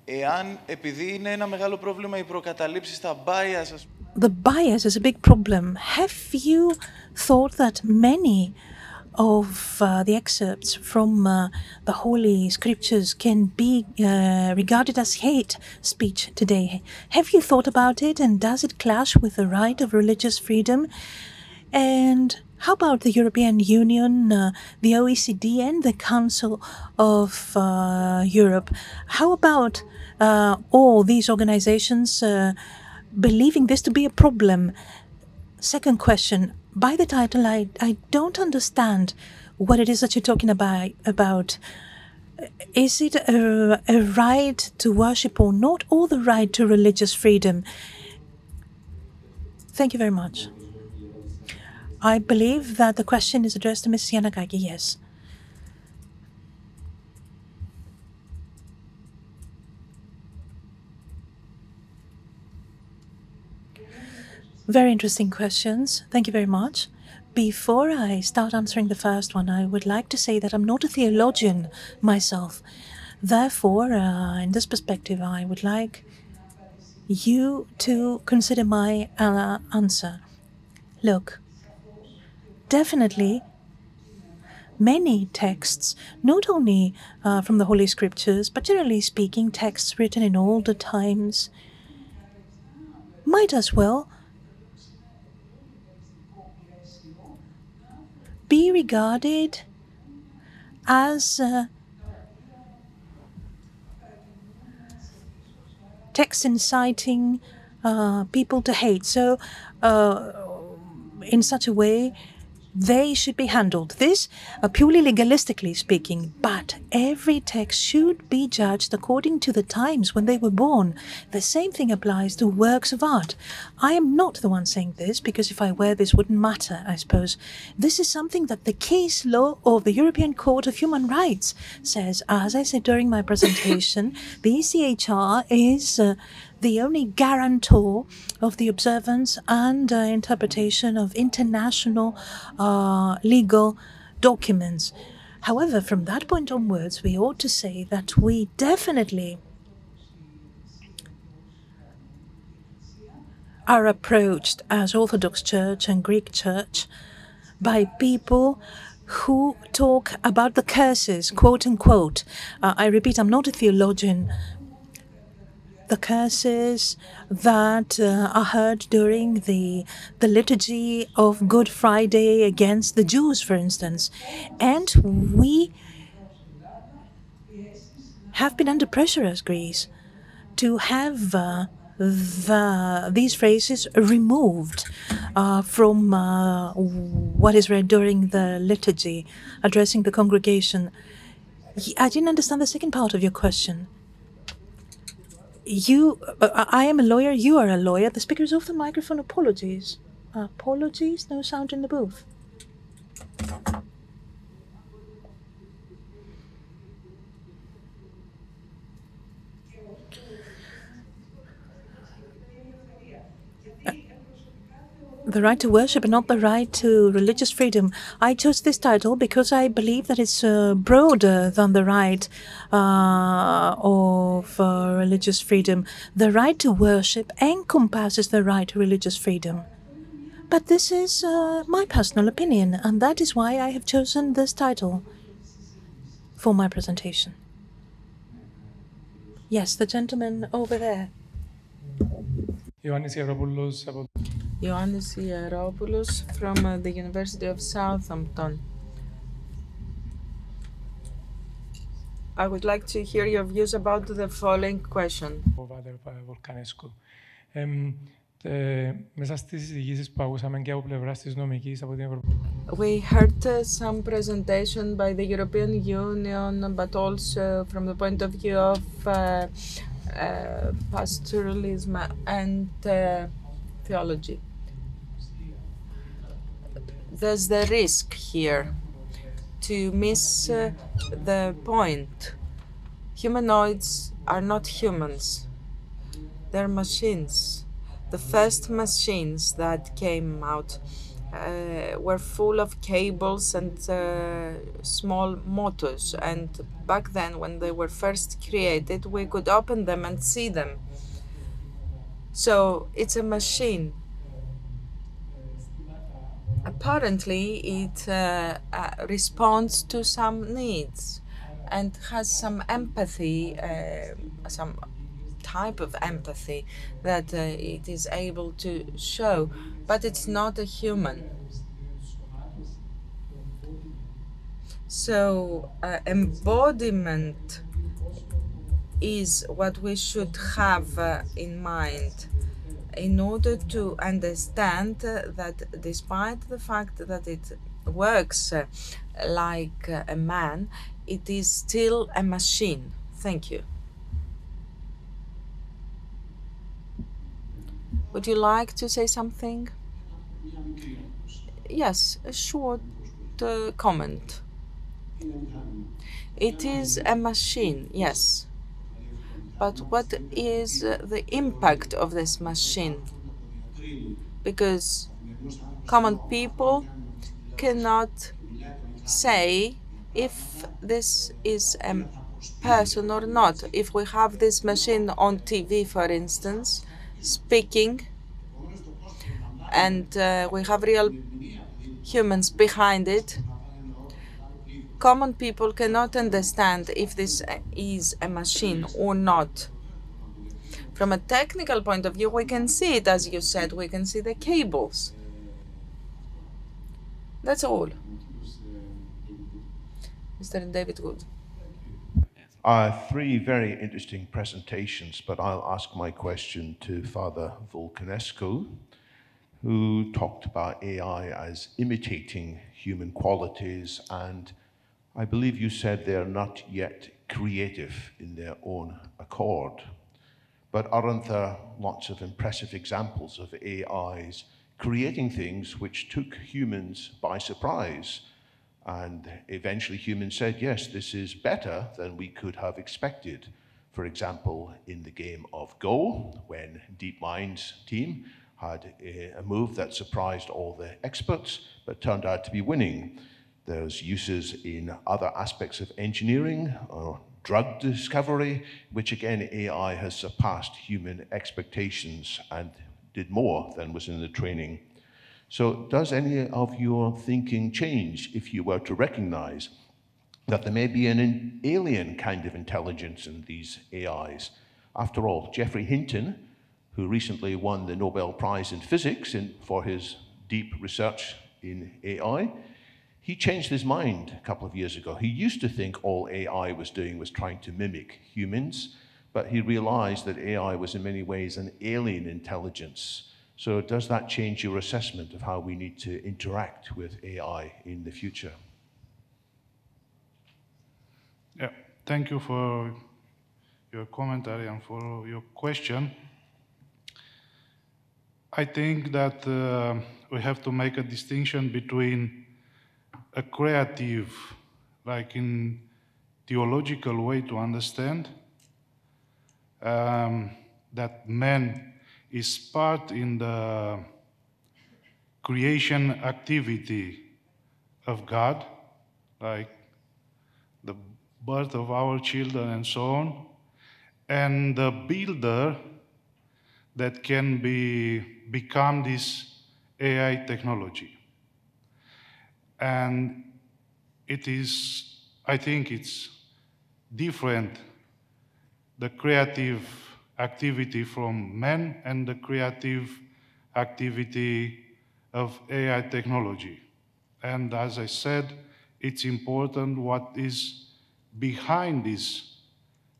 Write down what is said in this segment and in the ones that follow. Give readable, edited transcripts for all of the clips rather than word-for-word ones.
Εάν, επειδή είναι ένα μεγάλο πρόβλημα οι προκαταλήψεις, τα bias... The bias is a big problem. Have you thought that many of the excerpts from the Holy Scriptures can be regarded as hate speech today? Have you thought about it, and does it clash with the right of religious freedom? And how about the European Union, the OECD, and the Council of Europe? How about all these organizations believing this to be a problem? Second question, by the title, I don't understand what it is that you're talking about. Is it a right to worship or not, or the right to religious freedom? Thank you very much. I believe that the question is addressed to Mrs. Giannakaki, yes. Very interesting questions. Thank you very much. Before I start answering the first one, I would like to say that I'm not a theologian myself. Therefore, in this perspective, I would like you to consider my answer. Look, definitely, many texts, not only from the Holy Scriptures, but generally speaking, texts written in older times, might as well be regarded as texts inciting people to hate. So, in such a way, they should be handled. This purely legalistically speaking, but every text should be judged according to the times when they were born. The same thing applies to works of art. I am not the one saying this, because if I were, this wouldn't matter, I suppose. This is something that the case law of the European Court of Human Rights says. As I said during my presentation, the ECHR is the only guarantor of the observance and interpretation of international legal documents. However, from that point onwards, we ought to say that we definitely are approached as Orthodox Church and Greek Church by people who talk about the curses, quote unquote. I repeat, I'm not a theologian. The curses that are heard during the liturgy of Good Friday against the Jews, for instance. And we have been under pressure as Greece to have these phrases removed from what is read during the liturgy, addressing the congregation. I didn't understand the second part of your question. I am a lawyer, you are a lawyer. The speaker is off the microphone. Apologies. Apologies, no sound in the booth. The right to worship and not the right to religious freedom. I chose this title because I believe that it's broader than the right of religious freedom. The right to worship encompasses the right to religious freedom. But this is my personal opinion, and that is why I have chosen this title for my presentation. Yes, the gentleman over there. Ioannis Ieropoulos from the University of Southampton. I would like to hear your views about the following question. Vulcănescu. Μέσα στις εισηγήσεις που ακούσαμε και από πλευράς της νομικής από την Ευρωπαϊκή. We heard some presentation by the European Union, but also from the point of view of pastoralism and theology. There's the risk here to miss the point. Humanoids are not humans. They're machines. The first machines that came out were full of cables and small motors, and back then when they were first created we could open them and see them. So it's a machine. Apparently it responds to some needs and has some empathy, some type of empathy that it is able to show, but it's not a human. So embodiment is what we should have in mind in order to understand that despite the fact that it works like a man, it is still a machine. Thank you. Would you like to say something? Yes, a short comment. It is a machine, yes. But what is the impact of this machine? Because common people cannot say if this is a person or not. If we have this machine on TV, for instance, speaking, and we have real humans behind it, common people cannot understand if this is a machine or not. From a technical point of view, we can see it, as you said, we can see the cables. That's all. Mr. David Wood. Three very interesting presentations, but I'll ask my question to Father Vulcănescu, who talked about AI as imitating human qualities, and I believe you said they're not yet creative in their own accord. But aren't there lots of impressive examples of AIs creating things which took humans by surprise? And eventually humans said, yes, this is better than we could have expected. For example, in the game of Go, when DeepMind's team had a move that surprised all the experts, but turned out to be winning. There's uses in other aspects of engineering or drug discovery, which again, AI has surpassed human expectations and did more than was in the training. So does any of your thinking change if you were to recognize that there may be an alien kind of intelligence in these AIs? After all, Geoffrey Hinton, who recently won the Nobel Prize in Physics for his deep research in AI, he changed his mind a couple of years ago. He used to think all AI was doing was trying to mimic humans, but he realized that AI was in many ways an alien intelligence. So does that change your assessment of how we need to interact with AI in the future? Yeah, thank you for your commentary and for your question. I think that we have to make a distinction between a creative, like in theological way to understand, that man is part in the creation activity of God, like the birth of our children and so on, and the builder that can become this AI technology. And it is, I think it's different, the creative activity from man and the creative activity of AI technology. And as I said, it's important what is behind this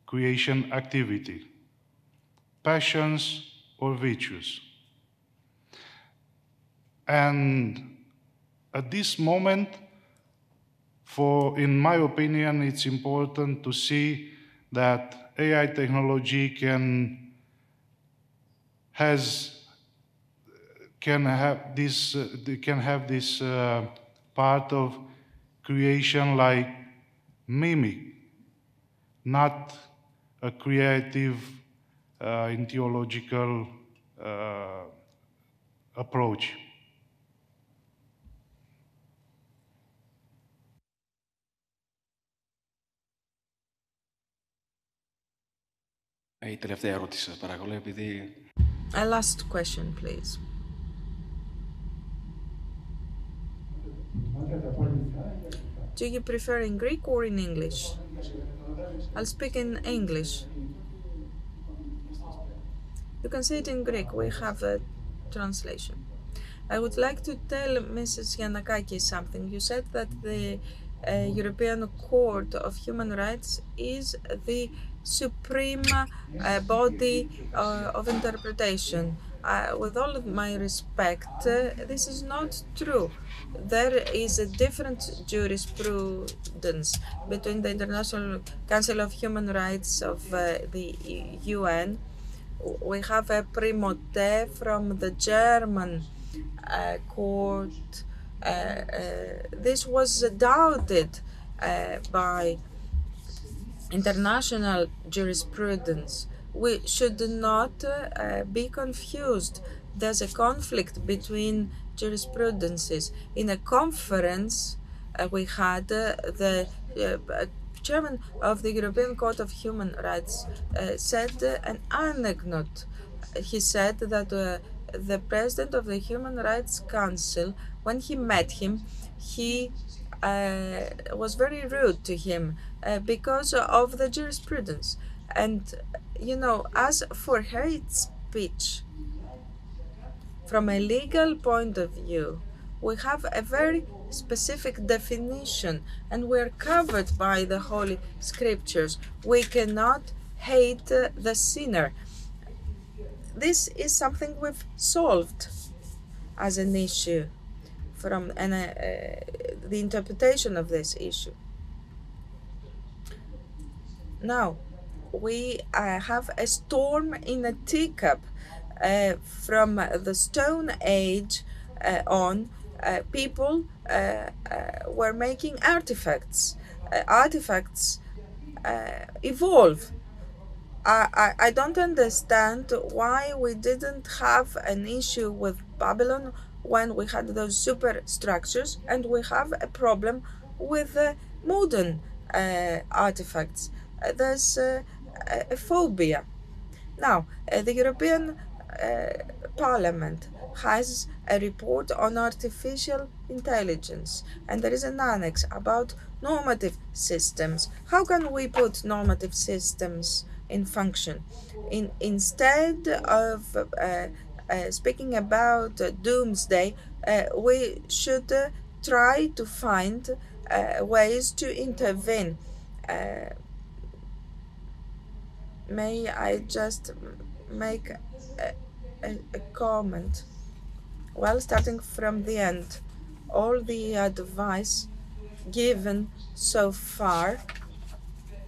creation activity, passions or virtues. And at this moment, in my opinion, it's important to see that AI technology can have this part of creation like mimic, not a creative in theological approach. Η τελευταία ερώτηση σας παρακαλώ, επειδή... A last question, please. Do you prefer in Greek or in English? I'll speak in English. You can say it in Greek. We have a translation. I would like to tell Mrs. Giannakaki something. You said that the European Court of Human Rights is the supreme body of interpretation. With all of my respect, this is not true. There is a different jurisprudence between the International Council of Human Rights of the UN. We have a primote from the German court. This was doubted by international jurisprudence. We should not be confused. There's a conflict between jurisprudences. In a conference we had, the chairman of the European Court of Human Rights said an anecdote. He said that the president of the Human Rights Council, when he met him, he was very rude to him because of the jurisprudence. And, you know, as for hate speech, from a legal point of view, we have a very specific definition, and we're covered by the Holy Scriptures. We cannot hate the sinner. This is something we've solved as an issue from the interpretation of this issue. Now, we have a storm in a teacup. From the Stone Age on, people were making artifacts. Artifacts evolve. I don't understand why we didn't have an issue with Babylon when we had those superstructures, and we have a problem with modern artifacts. There's a phobia. Now, the European Parliament has a report on artificial intelligence, and there is an annex about normative systems. How can we put normative systems in function? Instead of speaking about doomsday, we should try to find ways to intervene. May I just make a comment? Well, starting from the end, all the advice given so far,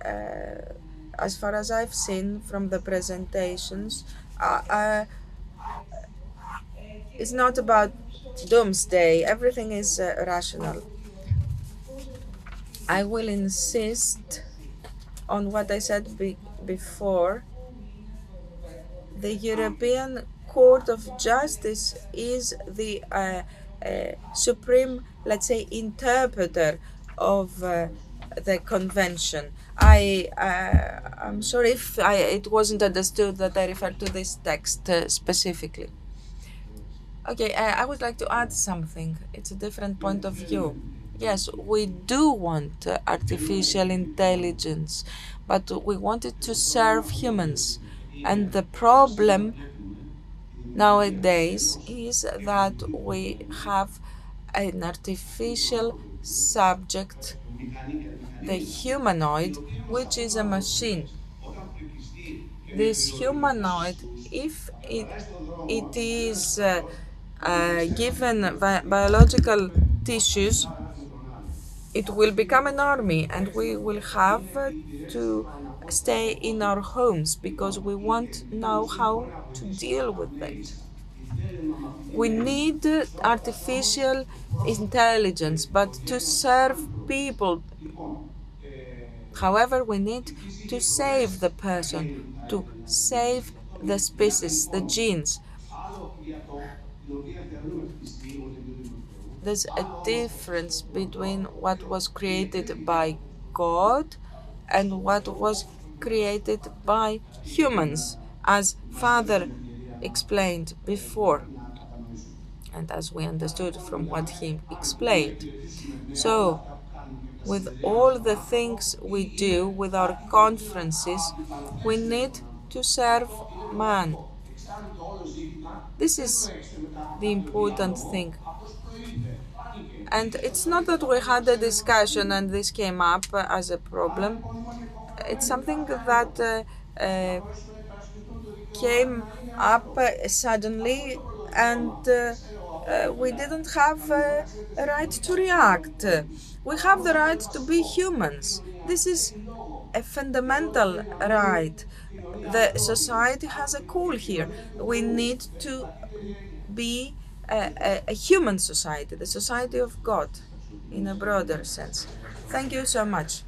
as I've seen from the presentations, is not about doomsday. Everything is rational. I will insist on what I said before. The European Court of Justice is the supreme, let's say, interpreter of the convention. I'm sorry if it wasn't understood that I referred to this text specifically. Okay, I would like to add something. It's a different point of view. Yes, we do want artificial intelligence, but we want it to serve humans. And the problem nowadays is that we have an artificial subject, the humanoid, which is a machine. This humanoid, if it is given biological tissues, it will become an army, and we will have to stay in our homes because we won't know how to deal with it. We need artificial intelligence, but to serve people. However, we need to save the person, to save the species, the genes. There's a difference between what was created by God and what was created by humans, as Father explained before, and as we understood from what he explained. So, with all the things we do, with our conferences, we need to serve man. This is the important thing. And it's not that we had a discussion and this came up as a problem. It's something that came up suddenly, and we didn't have a right to react. We have the right to be humans. This is a fundamental right. The society has a call here. We need to be a human society, the society of God, in a broader sense. Thank you so much.